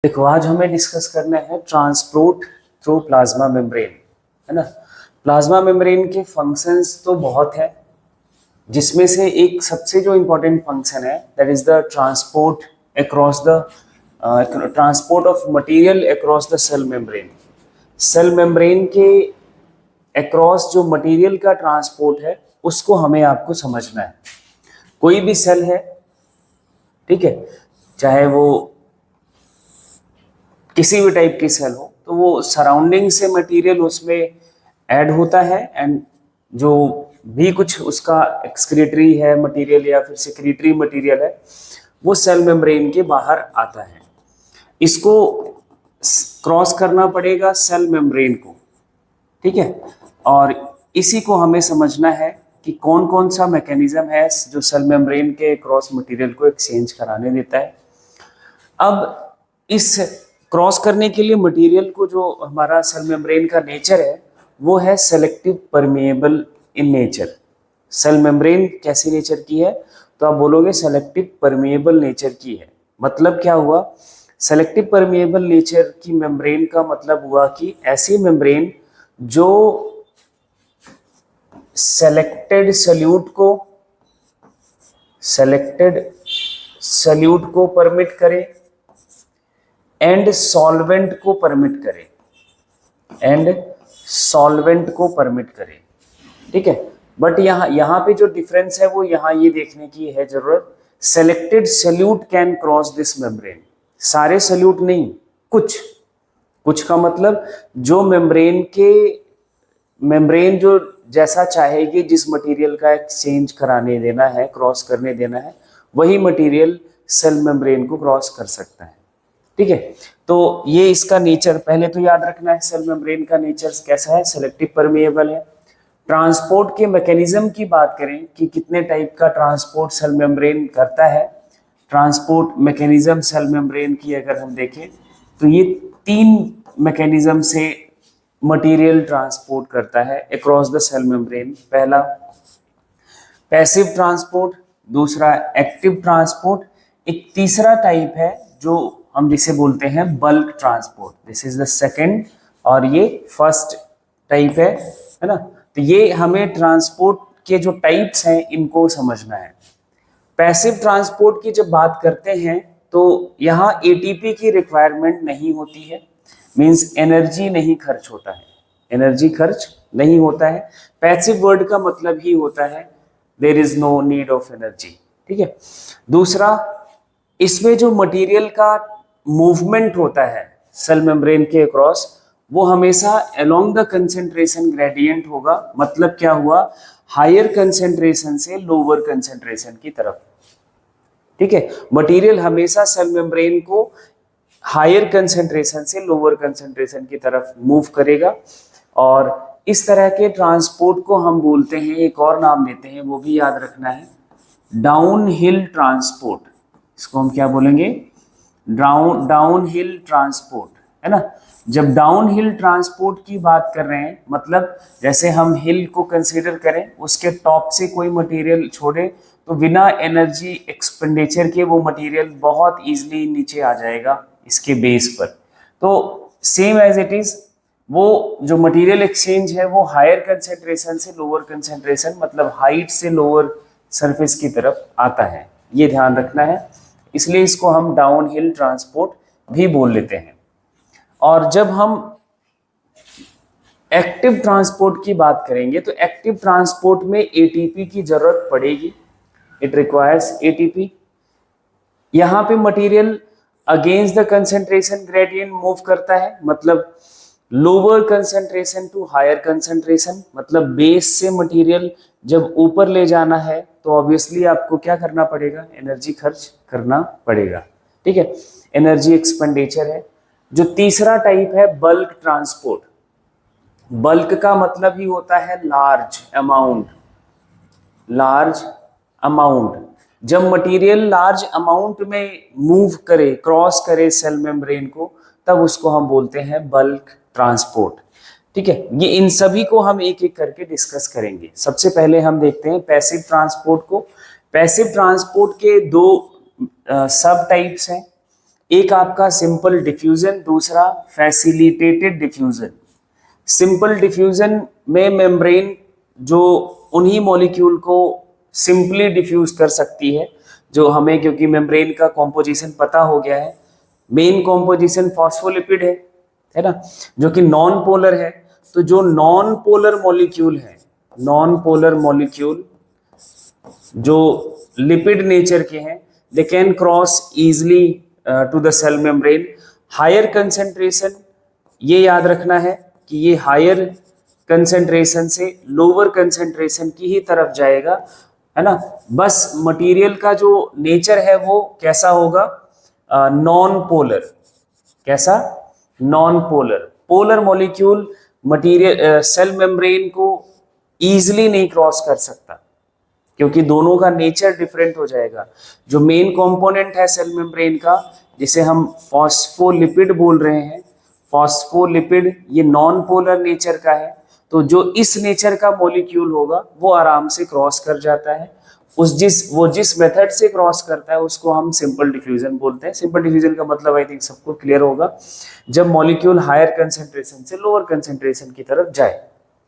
देखो, आज हमें डिस्कस करना है ट्रांसपोर्ट थ्रू प्लाज्मा मेम्ब्रेन, है ना। प्लाज्मा मेम्ब्रेन के फंक्शंस तो बहुत है, जिसमें से एक सबसे जो इम्पोर्टेंट फंक्शन है that is the transport across the transport of material across the cell membrane. Cell membrane के अक्रॉस जो मटेरियल का ट्रांसपोर्ट है उसको हमें आपको समझना है। कोई भी सेल है, ठीक है, चाहे वो किसी भी टाइप की सेल हो, तो वो सराउंडिंग से मटेरियल उसमें ऐड होता है एंड जो भी कुछ उसका एक्सक्रीटरी है मटेरियल या फिर सिक्रीटरी मटेरियल है वो सेल मेम्ब्रेन के बाहर आता है। इसको क्रॉस करना पड़ेगा सेल मेम्ब्रेन को, ठीक है। और इसी को हमें समझना है कि कौन कौन सा मैकेनिज्म है जो सेल मेम्ब्रेन के क्रॉस मटेरियल को एक्सचेंज कराने देता है। अब इस क्रॉस करने के लिए मटेरियल को जो हमारा सेल मेम्ब्रेन का नेचर है वो है selective permeable in nature. Cell membrane कैसी नेचर की है, तो आप बोलोगे सेलेक्टिव परमिएबल नेचर की है। मतलब क्या हुआ, सेलेक्टिव परमिएबल नेचर की मेम्ब्रेन का मतलब हुआ कि ऐसी मेम्ब्रेन जो सेलेक्टेड सल्यूट को परमिट करे एंड सॉल्वेंट को परमिट करे, ठीक है। बट यहाँ पे जो डिफरेंस है वो यहाँ ये देखने की है जरूरत, selected solute can cross this membrane. सारे सल्यूट नहीं, कुछ का मतलब जो मेम्ब्रेन जो जैसा चाहेगी, जिस मटेरियल का एक्सचेंज कराने देना है, क्रॉस करने देना है, वही मटेरियल सेल मेम्ब्रेन को क्रॉस कर सकता है, ठीक है। तो ये इसका नेचर पहले तो याद रखना है। सेल मेम्ब्रेन का नेचर कैसा है, सेलेक्टिव परमिएबल है। ट्रांसपोर्ट के मैकेनिज्म की बात करें कि कितने टाइप का ट्रांसपोर्ट सेल मेम्ब्रेन करता है, ट्रांसपोर्ट मैकेनिज्म सेल मेम्ब्रेन की अगर हम देखें तो ये 3 मैकेनिज्म से मटेरियल ट्रांसपोर्ट करता है अक्रॉस द सेल मेम्ब्रेन। पहला पैसिव ट्रांसपोर्ट, दूसरा एक्टिव ट्रांसपोर्ट, एक तीसरा टाइप है जो हम जिसे बोलते हैं bulk transport. This is the second और ये फर्स्ट टाइप है ना। तो ये हमें ट्रांसपोर्ट के जो टाइप्स हैं इनको समझना है। पैसिव ट्रांसपोर्ट की जब बात करते हैं तो यहाँ एटीपी की रिक्वायरमेंट नहीं होती है, मींस एनर्जी खर्च नहीं होता है। पैसिव वर्ड का मतलब ही होता है there is no need of energy, ठीक है। दूसरा, इसमें जो मटेरियल का मूवमेंट होता है सेल मेम्ब्रेन के अक्रॉस वो हमेशा अलोंग द कंसेंट्रेशन ग्रेडियंट होगा। मतलब क्या हुआ, हायर कंसेंट्रेशन से लोअर कंसेंट्रेशन की तरफ, ठीक है। मटेरियल हमेशा सेल मेम्ब्रेन को हायर कंसेंट्रेशन से लोअर कंसेंट्रेशन की तरफ मूव करेगा और इस तरह के ट्रांसपोर्ट को हम बोलते हैं, एक और नाम देते हैं, वो भी याद रखना है, डाउन हिल ट्रांसपोर्ट। इसको हम क्या बोलेंगे, डाउन हिल ट्रांसपोर्ट, है ना। जब डाउन हिल ट्रांसपोर्ट की बात कर रहे हैं, मतलब जैसे हम हिल को कंसीडर करें, उसके टॉप से कोई मटेरियल छोड़े तो बिना एनर्जी एक्सपेंडिचर के वो मटेरियल बहुत इजीली नीचे आ जाएगा इसके बेस पर। तो सेम एज इट इज, वो जो मटेरियल एक्सचेंज है वो हायर कंसेंट्रेशन से लोअर कंसेंट्रेशन, मतलब हाइट से लोअर सरफेस की तरफ आता है, ये ध्यान रखना है। इसलिए इसको हम डाउन हिल ट्रांसपोर्ट भी बोल लेते हैं। और जब हम एक्टिव ट्रांसपोर्ट की बात करेंगे तो एक्टिव ट्रांसपोर्ट में एटीपी की जरूरत पड़ेगी, इट रिक्वायर्स एटीपी। यहाँ पे material against the concentration gradient move करता है, मतलब lower concentration to higher concentration, मतलब बेस से मटेरियल जब ऊपर ले जाना है तो ऑब्वियसली आपको क्या करना पड़ेगा, एनर्जी खर्च करना पड़ेगा, ठीक है। एनर्जी एक्सपेंडिचर है। जो तीसरा टाइप है बल्क ट्रांसपोर्ट। बल्क का मतलब ही होता है लार्ज अमाउंट। जब मटेरियल लार्ज अमाउंट में मूव करे, क्रॉस करे सेल मेम्ब्रेन को, तब उसको हम बोलते हैं बल्क ट्रांसपोर्ट, ठीक है। ये इन सभी को हम एक एक करके डिस्कस करेंगे। सबसे पहले हम देखते हैं पैसिव ट्रांसपोर्ट को। पैसिव ट्रांसपोर्ट के 2 सब टाइप्स हैं। एक आपका सिंपल डिफ्यूजन, दूसरा फैसिलिटेटेड डिफ्यूजन। सिंपल डिफ्यूजन में मेम्ब्रेन जो उन्हीं मॉलिक्यूल को सिंपली डिफ्यूज कर सकती है जो हमें, क्योंकि मेम्ब्रेन का कॉम्पोजिशन पता हो गया है, मेन कॉम्पोजिशन फॉस्फोलिपिड है ना, जो कि नॉन पोलर है। तो जो नॉन पोलर मॉलिक्यूल है, नॉन पोलर मॉलिक्यूल जो लिपिड नेचर के हैं, they can cross easily to the cell membrane. Higher concentration, ये याद रखना है कि ये हायर कंसेंट्रेशन से लोअर कंसेंट्रेशन की ही तरफ जाएगा, है ना। बस मटेरियल का जो नेचर है वो कैसा होगा, नॉन पोलर। कैसा? Non polar. Polar molecule material cell membrane को इजिली नहीं क्रॉस कर सकता, क्योंकि दोनों का नेचर डिफरेंट हो जाएगा। जो मेन कंपोनेंट है सेल मेम्ब्रेन का, जिसे हम फॉस्फोलिपिड बोल रहे हैं, फॉस्फोलिपिड, ये नॉन पोलर नेचर का है। तो जो इस नेचर का मॉलिक्यूल होगा वो आराम से क्रॉस कर जाता है। वो जिस मेथड से क्रॉस करता है उसको हम सिंपल डिफ्यूजन बोलते हैं। सिंपल डिफ्यूजन का मतलब आई थिंक सबको क्लियर होगा, जब मॉलिक्यूल हायर कंसेंट्रेशन से लोअर कंसेंट्रेशन की तरफ जाए,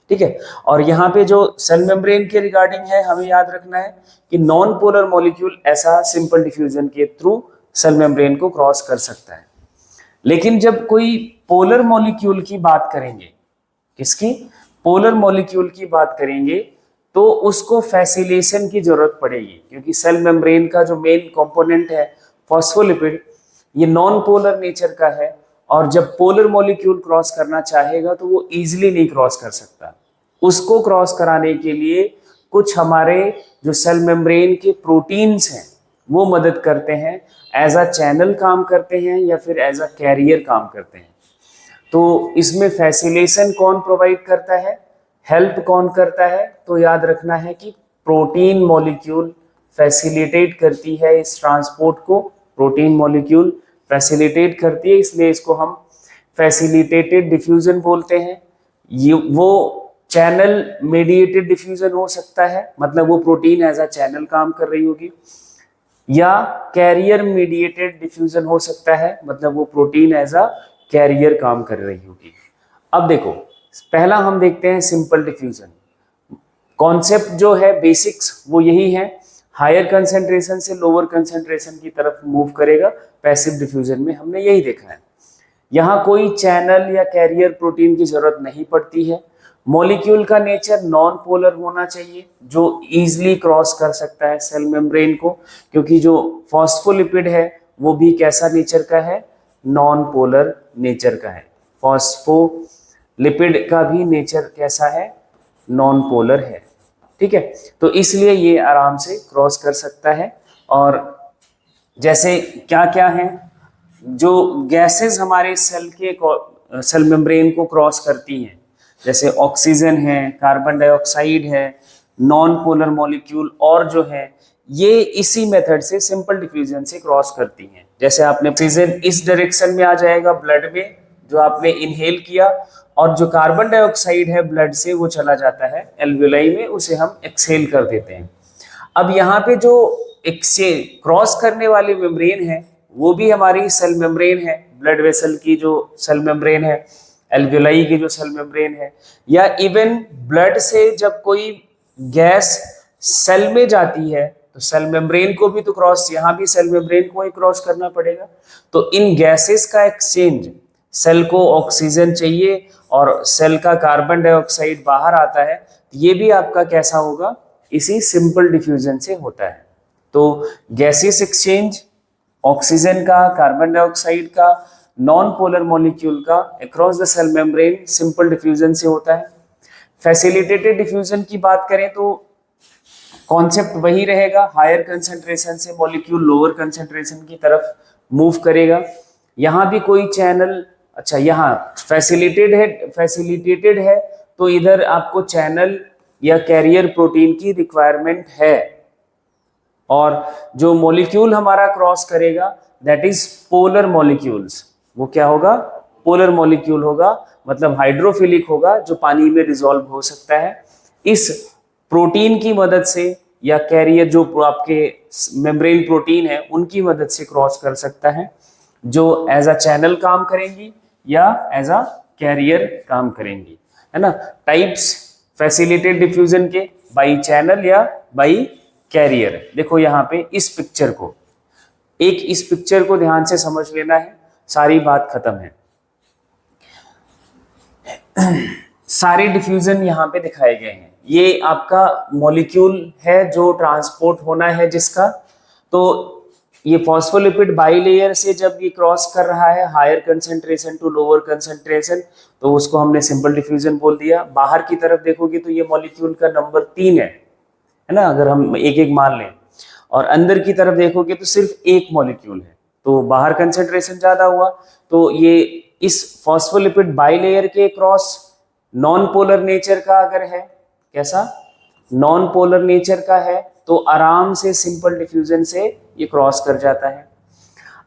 ठीक है। और यहाँ पे जो सेल मेम्ब्रेन के रिगार्डिंग है, हमें याद रखना है कि नॉन पोलर मॉलिक्यूल ऐसा सिंपल डिफ्यूजन के थ्रू सेल मेम्ब्रेन को क्रॉस कर सकता है। लेकिन जब कोई पोलर मॉलिक्यूल की बात करेंगे, किसकी? पोलर मॉलिक्यूल की बात करेंगे, तो उसको फैसिलेशन की जरूरत पड़ेगी, क्योंकि सेल मेम्ब्रेन का जो मेन कंपोनेंट है फॉस्फोलिपिड, ये नॉन पोलर नेचर का है। और जब पोलर मॉलिक्यूल क्रॉस करना चाहेगा तो वो इजीली नहीं क्रॉस कर सकता। उसको क्रॉस कराने के लिए कुछ हमारे जो सेल मेम्ब्रेन के प्रोटीन्स हैं वो मदद करते हैं, एज अ चैनल काम करते हैं या फिर एज अ कैरियर काम करते हैं। तो इसमें फैसिलेशन कौन प्रोवाइड करता है, हेल्प कौन करता है? तो याद रखना है कि प्रोटीन मॉलिक्यूल फैसिलिटेट करती है इस ट्रांसपोर्ट को। प्रोटीन मॉलिक्यूल फैसिलिटेट करती है, इसलिए इसको हम फैसिलिटेटेड डिफ्यूजन बोलते हैं। ये वो चैनल मेडिएटेड डिफ्यूजन हो सकता है, मतलब वो प्रोटीन एज अ चैनल काम कर रही होगी, या कैरियर मीडिएटेड डिफ्यूजन हो सकता है, मतलब वो प्रोटीन एज अ कैरियर काम कर रही होगी। अब देखो, पहला हम देखते हैं सिंपल डिफ्यूजन। कॉन्सेप्ट जो है, बेसिक्स वो यही है, हायर कंसेंट्रेशन से लोअर कंसेंट्रेशन की तरफ मूव करेगा। पैसिव डिफ्यूजन में हमने यही देखा है। यहाँ कोई चैनल या कैरियर प्रोटीन की जरूरत नहीं पड़ती है। मॉलिक्यूल का नेचर नॉन पोलर होना चाहिए, जो इजीली क्रॉस कर सकता है सेल मेम्ब्रेन को, क्योंकि जो फॉस्फोलिपिड है वो भी कैसा नेचर का है, नॉन पोलर नेचर का है। फॉस्फोलिपिड का भी नेचर कैसा है, नॉन पोलर है, ठीक है। तो इसलिए ये आराम से क्रॉस कर सकता है। और जैसे क्या क्या है जो गैसेस हमारे सेल मेम्ब्रेन को क्रॉस करती हैं, जैसे ऑक्सीजन है, कार्बन डाइऑक्साइड है, नॉन पोलर मॉलिक्यूल, और जो है ये इसी मेथड से सिंपल डिफ्यूजन से क्रॉस करती हैं। जैसे आपने ऑक्सीजन इस डायरेक्शन में आ जाएगा ब्लड में, जो आपने इनहेल किया, और जो कार्बन डाइऑक्साइड है ब्लड से वो चला जाता है एल्वियोलाई में, उसे हम एक्सहेल कर देते हैं। अब यहाँ पे जो एक्सचेंज क्रॉस करने वाली मेम्ब्रेन है वो भी हमारी सेल मेम्ब्रेन है, ब्लड वेसल की जो सेल मेम्ब्रेन है, एल्वियोलाई की जो सेल मेम्ब्रेन है, या इवन ब्लड से जब कोई गैस सेल में जाती है तो सेल मेम्ब्रेन को भी तो क्रॉस, यहाँ भी सेल मेम्ब्रेन को ही क्रॉस करना पड़ेगा। तो इन गैसेस का एक्सचेंज, सेल को ऑक्सीजन चाहिए और सेल का कार्बन डाइऑक्साइड बाहर आता है, ये भी आपका कैसा होगा, इसी सिंपल डिफ्यूजन से होता है। तो गैसेस एक्सचेंज, ऑक्सीजन का, कार्बन डाइऑक्साइड का, नॉन पोलर मॉलिक्यूल का across the cell membrane simple diffusion से होता है। फैसिलिटेटेड डिफ्यूजन की बात करें तो कॉन्सेप्ट वही रहेगा, हायर कंसेंट्रेशन से मॉलिक्यूल लोअर कंसेंट्रेशन की तरफ मूव करेगा। यहाँ भी कोई चैनल, अच्छा यहाँ फैसिलिटेटेड है तो इधर आपको चैनल या कैरियर प्रोटीन की रिक्वायरमेंट है, और जो मॉलिक्यूल हमारा क्रॉस करेगा दैट इज पोलर मॉलिक्यूल्स। वो क्या होगा, पोलर मॉलिक्यूल होगा, मतलब हाइड्रोफिलिक होगा, जो पानी में डिसॉल्व हो सकता है। इस प्रोटीन की मदद से या कैरियर जो आपके मेम्ब्रेन प्रोटीन है उनकी मदद से क्रॉस कर सकता है। जो एज अ चैनल काम करेंगी या एज अ कैरियर काम करेंगी, है ना। टाइप्स फैसिलिटेटेड डिफ्यूजन के, बाई चैनल या बाई कैरियर। देखो यहाँ पे इस पिक्चर को, इस पिक्चर को ध्यान से समझ लेना है, सारी बात खत्म है। सारे डिफ्यूजन यहाँ पे दिखाए गए हैं। ये आपका मॉलिक्यूल है जो ट्रांसपोर्ट होना है जिसका, तो ये फॉस्फोलिपिड बाइलेयर से जब ये क्रॉस कर रहा है higher concentration to lower concentration, तो उसको हमने सिंपल डिफ्यूजन बोल दिया। बाहर की तरफ देखोगे तो ये मॉलिक्यूल का नंबर 3 है ना, अगर हम एक एक मान लें, और अंदर की तरफ देखोगे तो सिर्फ एक मॉलिक्यूल है, तो बाहर कंसेंट्रेशन ज्यादा हुआ। तो ये इस फॉस्फोलिपिड बाइलेयर के क्रॉस नॉन पोलर नेचर का अगर है, कैसा नॉन पोलर नेचर का है, तो आराम से सिंपल डिफ्यूजन से ये क्रॉस कर जाता है।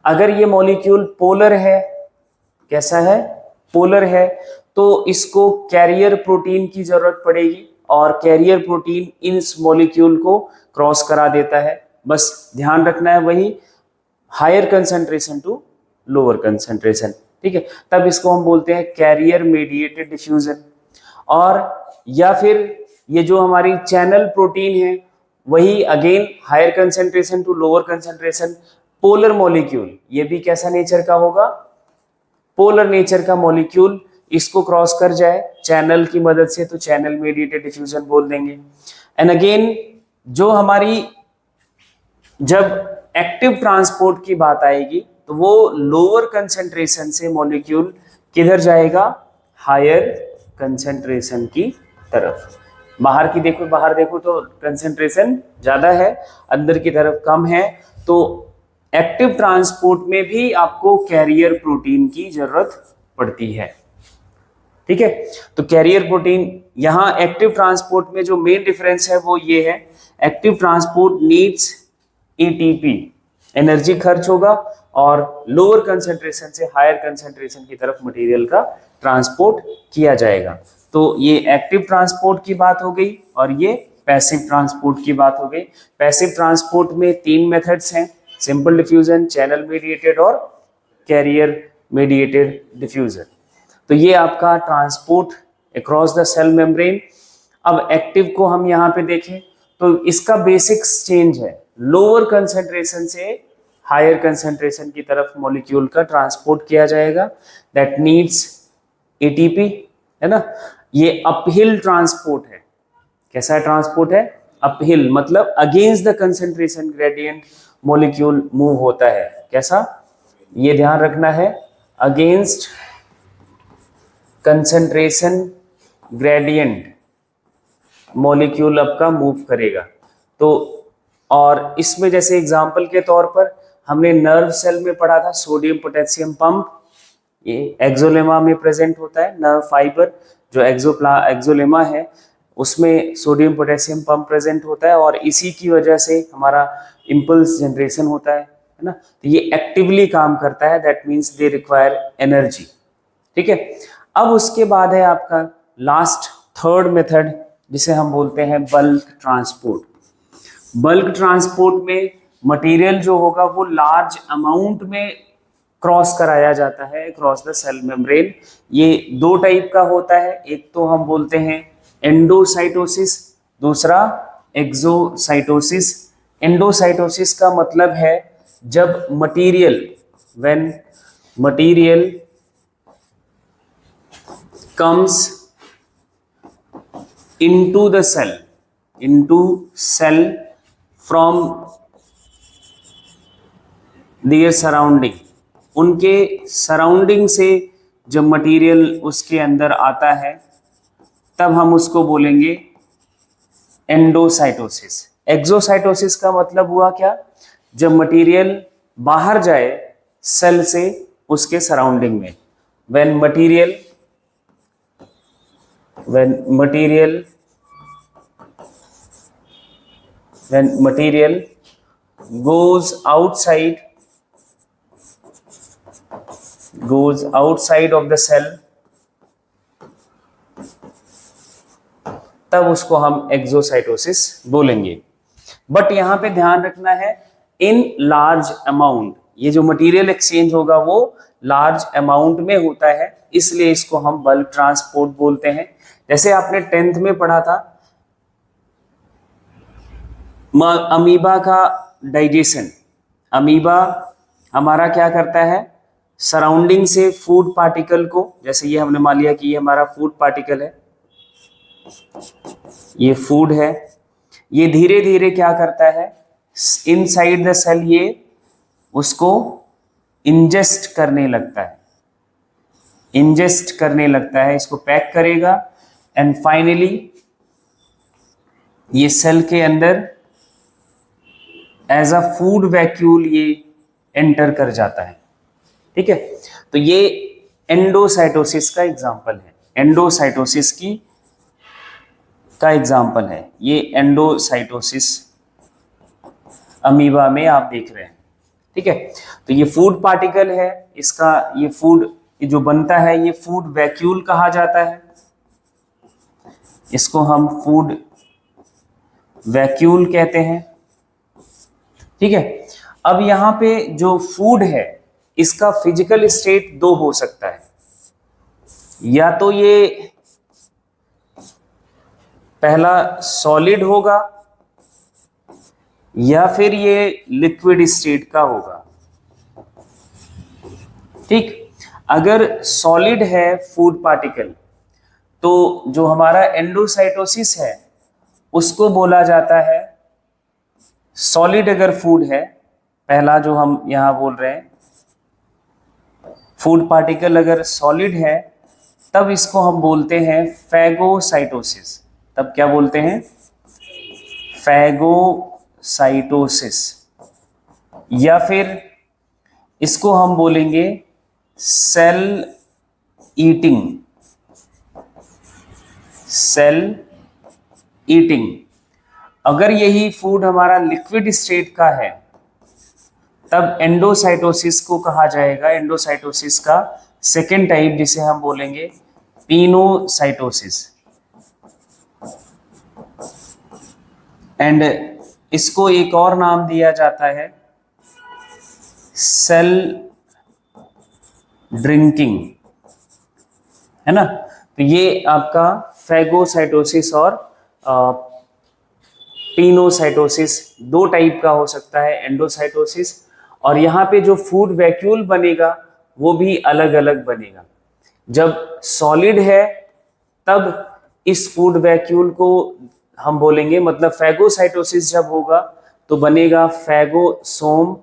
अगर ये मॉलिक्यूल पोलर है, कैसा है, पोलर है, तो इसको कैरियर प्रोटीन की जरूरत पड़ेगी, और कैरियर प्रोटीन इस मॉलिक्यूल को क्रॉस करा देता है। बस ध्यान रखना है वही, higher concentration to lower concentration, ठीक है। तब इसको हम बोलते हैं कैरियर मेडिएटेड डिफ्यूजन। और या फिर ये जो हमारी चैनल प्रोटीन है, वही again higher concentration to lower concentration, polar molecule, ये भी कैसा नेचर का होगा, पोलर नेचर का मॉलिक्यूल इसको क्रॉस कर जाए चैनल की मदद से, तो चैनल मेडिएटेड डिफ्यूजन बोल देंगे। एंड अगेन जो हमारी जब एक्टिव ट्रांसपोर्ट की बात आएगी, तो वो लोअर कंसंट्रेशन से मॉलिक्यूल किधर जाएगा, हायर कंसंट्रेशन की तरफ। बाहर देखो तो कंसंट्रेशन ज्यादा है, अंदर की तरफ कम है, तो एक्टिव ट्रांसपोर्ट में भी आपको कैरियर प्रोटीन की जरूरत पड़ती है, ठीक है। तो कैरियर प्रोटीन यहाँ एक्टिव ट्रांसपोर्ट में जो मेन डिफरेंस है वो ये है, active transport needs ATP, energy खर्च होगा, और लोअर कंसंट्रेशन से हायर कंसंट्रेशन की तरफ मटेरियल का ट्रांसपोर्ट किया जाएगा। तो ये एक्टिव ट्रांसपोर्ट की बात हो गई, और ये पैसिव ट्रांसपोर्ट की बात हो गई। पैसिव ट्रांसपोर्ट में 3 मेथड्स हैं, सिंपल डिफ्यूजन, चैनल मेडिएटेड और कैरियर मेडिएटेड डिफ्यूजन। तो ये आपका transport across the cell membrane. अब एक्टिव को हम यहाँ पे देखें तो इसका बेसिक्स चेंज है, लोअर कंसंट्रेशन से हायर कंसंट्रेशन की तरफ मॉलिक्यूल का ट्रांसपोर्ट किया जाएगा, दैट नीड्स एटीपी, है ना। ये अपहिल ट्रांसपोर्ट है, कैसा ट्रांसपोर्ट है, अपहिल, मतलब against the concentration gradient molecule move होता है, कैसा, ये ध्यान रखना है, अगेंस्ट कंसंट्रेशन ग्रेडियंट मॉलिक्यूल आपका मूव करेगा। तो और इसमें जैसे एग्जांपल के तौर पर हमने नर्व सेल में पढ़ा था सोडियम पोटेशियम पंप, ये एक्सोलेमा में प्रेजेंट होता है, नर्व फाइबर जो एक्सोलेमा है उसमें सोडियम पोटेशियम पंप प्रेजेंट होता है, और इसी की वजह से हमारा इम्पल्स जनरेशन होता है ना। तो ये एक्टिवली काम करता है, that means they require energy, ठीक है। अब उसके बाद है आपका लास्ट थर्ड मेथड, जिसे हम बोलते हैं बल्क ट्रांसपोर्ट। बल्क ट्रांसपोर्ट में मटेरियल जो होगा वो लार्ज अमाउंट में क्रॉस कराया जाता है क्रॉस द सेल मेम्ब्रेन। ये 2 टाइप का होता है, एक तो हम बोलते हैं एंडोसाइटोसिस, दूसरा एक्सोसाइटोसिस। एंडोसाइटोसिस का मतलब है जब when material comes into the cell from their surrounding, उनके सराउंडिंग से जब मटेरियल उसके अंदर आता है तब हम उसको बोलेंगे एंडोसाइटोसिस। एक्सोसाइटोसिस का मतलब हुआ क्या, जब मटेरियल बाहर जाए सेल से उसके सराउंडिंग में। when material goes outside of the cell, तब उसको हम एक्सोसाइटोसिस बोलेंगे। बट यहां पे ध्यान रखना है इन लार्ज अमाउंट, ये जो मटेरियल एक्सचेंज होगा वो लार्ज अमाउंट में होता है, इसलिए इसको हम बल्क ट्रांसपोर्ट बोलते हैं। जैसे आपने 10th में पढ़ा था अमीबा का डाइजेशन। अमीबा हमारा क्या करता है, सराउंडिंग से फूड पार्टिकल को, जैसे ये हमने मान लिया कि ये हमारा फूड पार्टिकल है, ये फूड है, ये धीरे धीरे क्या करता है, इनसाइड द सेल ये उसको इंजेस्ट करने लगता है, इंजेस्ट करने लगता है, इसको पैक करेगा एंड फाइनली ये सेल के अंदर एज अ फूड वैक्यूल ये एंटर कर जाता है। ठीक है, तो ये एंडोसाइटोसिस का एग्जांपल है, एंडोसाइटोसिस का एग्जांपल है ये, एंडोसाइटोसिस अमीबा में आप देख रहे हैं। ठीक है, तो ये फूड पार्टिकल है, इसका ये फूड जो बनता है ये फूड वैक्यूल कहा जाता है, इसको हम फूड वैक्यूल कहते हैं। ठीक है, अब यहां पे जो फूड है इसका फिजिकल स्टेट दो हो सकता है, या तो ये पहला सॉलिड होगा या फिर ये लिक्विड स्टेट का होगा। ठीक, अगर सॉलिड है फूड पार्टिकल तो जो हमारा एंडोसाइटोसिस है उसको बोला जाता है सॉलिड। अगर फूड है, पहला जो हम यहां बोल रहे हैं फूड पार्टिकल अगर सॉलिड है तब इसको हम बोलते हैं फैगोसाइटोसिस। तब क्या बोलते हैं, फैगोसाइटोसिस, या फिर इसको हम बोलेंगे सेल ईटिंग, सेल ईटिंग। अगर यही फूड हमारा लिक्विड स्टेट का है तब एंडोसाइटोसिस को कहा जाएगा, एंडोसाइटोसिस का सेकेंड टाइप जिसे हम बोलेंगे पिनोसाइटोसिस। एंड इसको एक और नाम दिया जाता है सेल ड्रिंकिंग, है ना। तो ये आपका फैगोसाइटोसिस और पिनोसाइटोसिस दो टाइप का हो सकता है, एंडोसाइटोसिस, और यहाँ पे जो फूड वैक्यूल बनेगा वो भी अलग अलग बनेगा। जब सॉलिड है तब इस फूड वैक्यूल को हम बोलेंगे, मतलब फैगोसाइटोसिस जब होगा तो बनेगा फैगोसोम,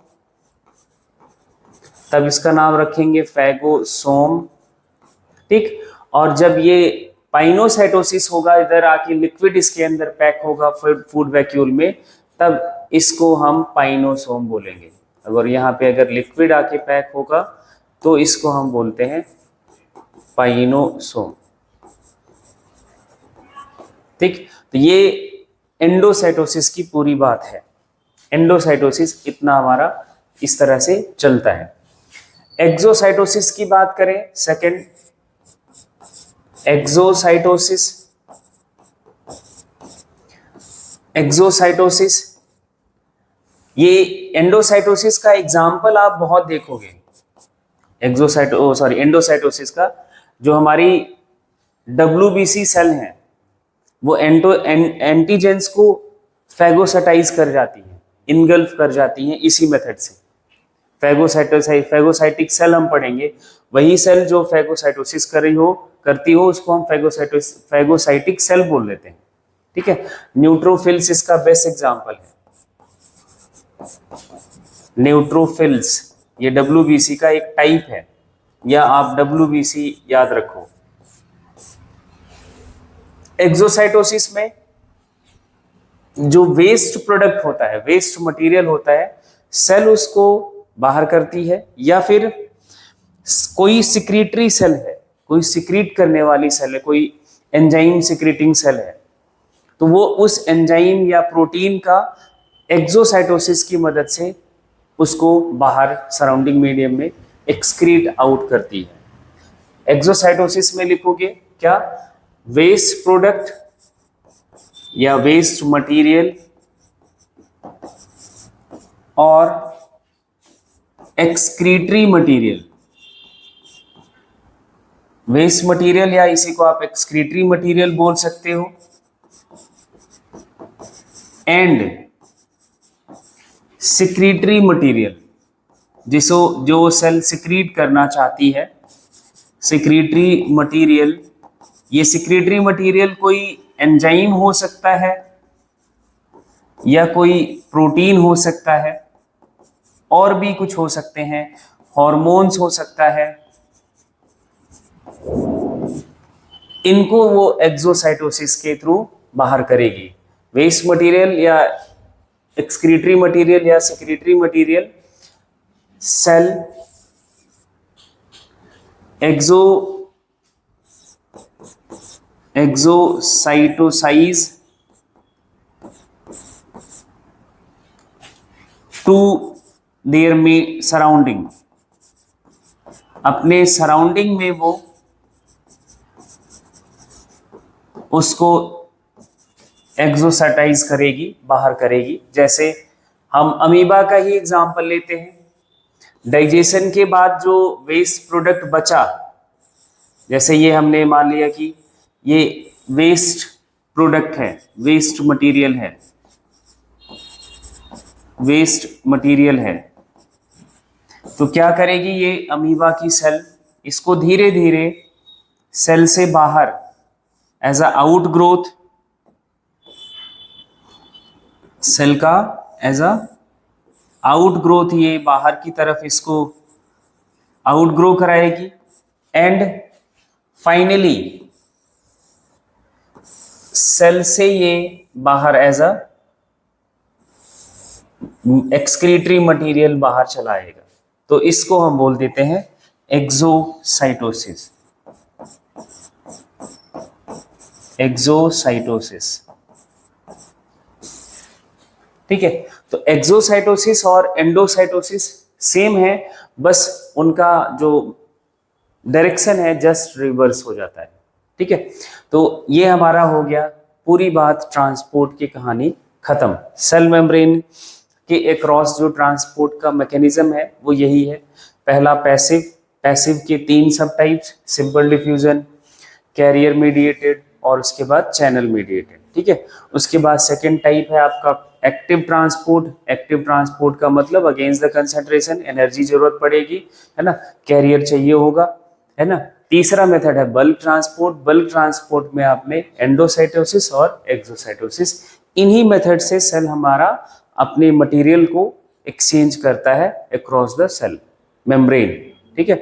तब इसका नाम रखेंगे फैगोसोम। ठीक, और जब ये पाइनोसाइटोसिस होगा, इधर आके लिक्विड इसके अंदर पैक होगा फूड वैक्यूल में, तब इसको हम पाइनोसोम बोलेंगे। अगर यहाँ पे अगर लिक्विड आके पैक होगा तो इसको हम बोलते हैं पाइनोसोम। ठीक, तो ये एंडोसाइटोसिस की पूरी बात है। एंडोसाइटोसिस इतना हमारा इस तरह से चलता है। एक्सोसाइटोसिस की बात करें, सेकंड एक्सोसाइटोसिस। एक्सोसाइटोसिस ये एंडोसाइटोसिस का एग्जाम्पल आप बहुत देखोगे। एंडोसाइटोसिस का जो हमारी WBC सेल है वो एंटीजेंस को फैगोसाइटाइज कर जाती है, इनगल्फ कर जाती हैं इसी मेथड से। फैगोसाइटिक सेल हम पढ़ेंगे, वही सेल जो फैगोसाइटोसिस करती हो उसको हम फैगोसाइटिक सेल बोल लेते हैं। ठीक है, न्यूट्रोफिल्स इसका बेस्ट एग्जांपल है। न्यूट्रोफिल्स ये WBC का एक टाइप है, या आप WBC याद रखो। एक्सोसाइटोसिस में जो वेस्ट प्रोडक्ट होता है, वेस्ट मटेरियल होता है, सेल उसको बाहर करती है, या फिर कोई सिक्रीटरी सेल है, कोई सिक्रीट करने वाली सेल है, कोई एंजाइम सिक्रीटिंग सेल है, तो वो उस एंजाइम या प्रोटीन का एक्सोसाइटोसिस की मदद से उसको बाहर सराउंडिंग मीडियम में एक्सक्रीट आउट करती है। एक्सोसाइटोसिस में लिखोगे क्या, वेस्ट प्रोडक्ट या वेस्ट मटेरियल और एक्सक्रीटरी मटेरियल, वेस्ट मटेरियल या इसी को आप एक्सक्रीटरी मटेरियल बोल सकते हो, एंड सिक्रीटरी मटेरियल, जिसो जो सेल सिक्रीट करना चाहती है, सिक्रीटरी मटेरियल। ये सिक्रीटरी मटेरियल कोई एंजाइम हो सकता है या कोई प्रोटीन हो सकता है, और भी कुछ हो सकते हैं, हॉर्मोन्स हो सकता है, इनको वो एक्सोसाइटोसिस के थ्रू बाहर करेगी। वेस्ट मटेरियल या एक्सक्रीटरी मटेरियल या secretory material cell exocytosise to their में सराउंडिंग, अपने सराउंडिंग में वो उसको एक्सोसाइटाइज करेगी, बाहर करेगी। जैसे हम अमीबा का ही एग्जांपल लेते हैं, डाइजेशन के बाद जो वेस्ट प्रोडक्ट बचा, जैसे ये हमने मान लिया कि ये वेस्ट प्रोडक्ट है, वेस्ट मटेरियल है, वेस्ट मटेरियल है, तो क्या करेगी ये अमीबा की सेल, इसको धीरे धीरे सेल से बाहर as a outgrowth, cell का एज अ आउट ग्रोथ ये बाहर की तरफ इसको आउट ग्रो कराएगी, एंड फाइनली सेल से ये बाहर एज अ एक्सक्रीटरी मटेरियल बाहर चलाएगा। तो इसको हम बोल देते हैं एक्सोसाइटोसिस, एक्सोसाइटोसिस। ठीक है, तो एक्सोसाइटोसिस और एंडोसाइटोसिस सेम है, बस उनका जो डायरेक्शन है जस्ट रिवर्स हो जाता है। ठीक है, तो ये हमारा हो गया पूरी बात, ट्रांसपोर्ट की कहानी खत्म। सेल मेम्ब्रेन के अक्रॉस जो ट्रांसपोर्ट का मैकेनिज्म है वो यही है। पहला पैसिव, पैसिव के 3 सब types, simple diffusion, carrier mediated और उसके बाद चैनल मीडिएटेड। ठीक है, उसके बाद सेकेंड टाइप है आपका एक्टिव ट्रांसपोर्ट। एक्टिव ट्रांसपोर्ट का मतलब अगेंस्ट द कंसंट्रेशन एनर्जी जरूरत पड़ेगी, है ना, कैरियर चाहिए होगा, है ना। तीसरा मेथड है बल्क ट्रांसपोर्ट। बल्क ट्रांसपोर्ट में आपने एंडोसाइटोसिस और एक्सोसाइटोसिस, इन्हीं मेथड से सेल हमारा अपने मटेरियल को एक्सचेंज करता है अक्रॉस द सेल मेम्ब्रेन। ठीक है,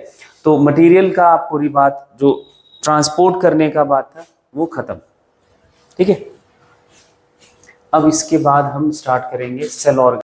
तो मटेरियल का आप पूरी बात जो ट्रांसपोर्ट करने का बात था वो खत्म। ठीक है, अब इसके बाद हम स्टार्ट करेंगे सेल ऑर्गन।